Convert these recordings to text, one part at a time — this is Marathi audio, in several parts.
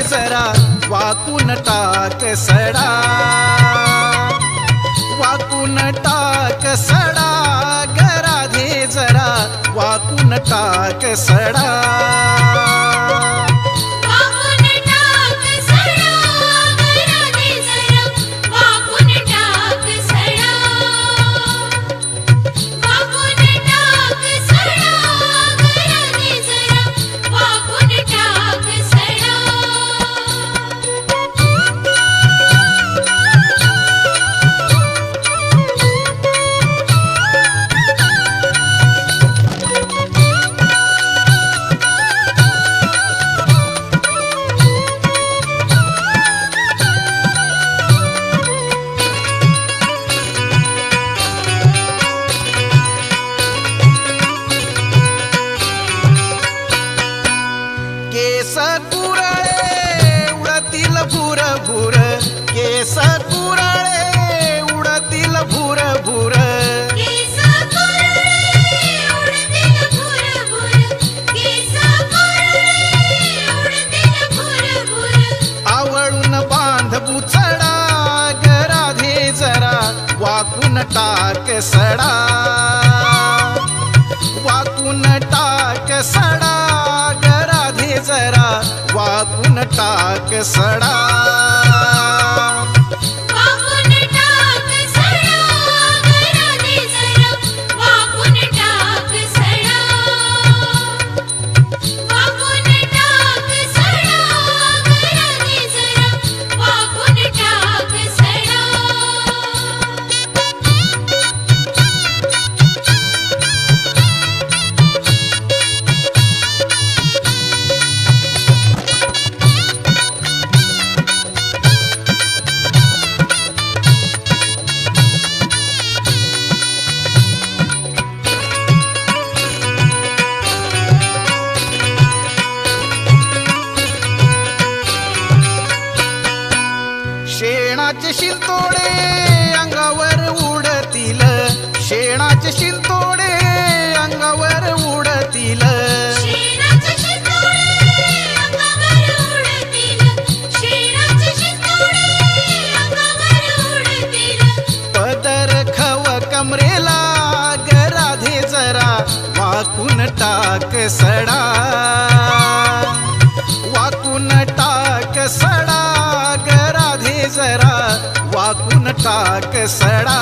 जरा वाकून टाक सडा, वाकून टाक सडा ग राधे जरा वाकून टाक सडा. केस कुरळे उडतील भूर भूर, केस कुरळे उडतील भूर भूर. आवळून बांध बुचडा ग राधे जरा वाकून टाक सडा, वाकून टाक सडा जरा वाकून टाक सडा. शेणाचे शिंतोडे अंगावर उडतील, शेणाचे शिंतोडे अंगावर उडतील. पदर खव कमरेला ग राधे जरा वाकून टाक सडा, वाकून टाक सडा ग राधे जरा वाकून टाक सडा.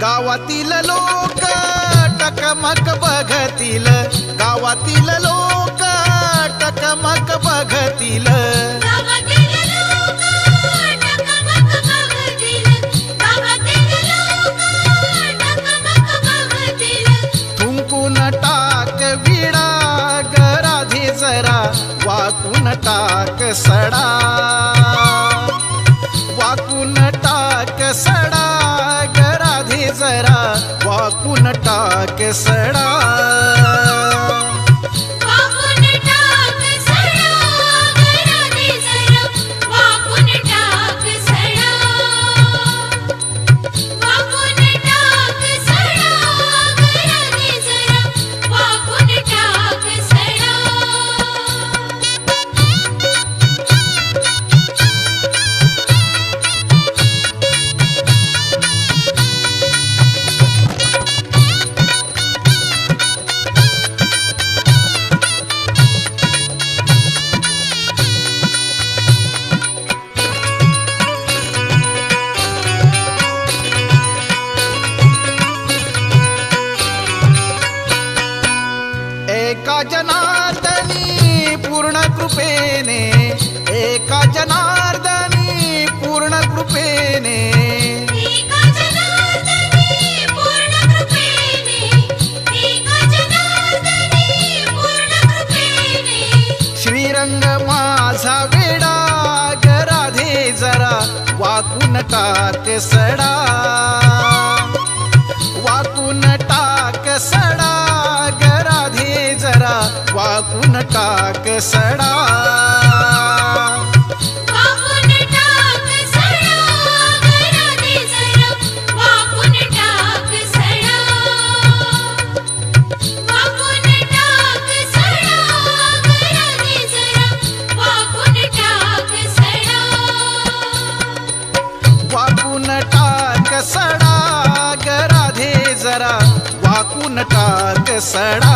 गावातील लोक टकमक बघतील, गावातील लोक टकमक बघतील. थुंकून टाक विडा ग राधे जरा वाकून टाक सडा, वाकून टाक सडा ग राधे जरा वाकून टाक सडा. माझा वेडा ग राधे जरा वाकून टाक सडा वाकून टाक सडा ग राधे जरा वाकून टाक सडा वाकून टाक सडा ग राधे जरा वाकून टाक सडा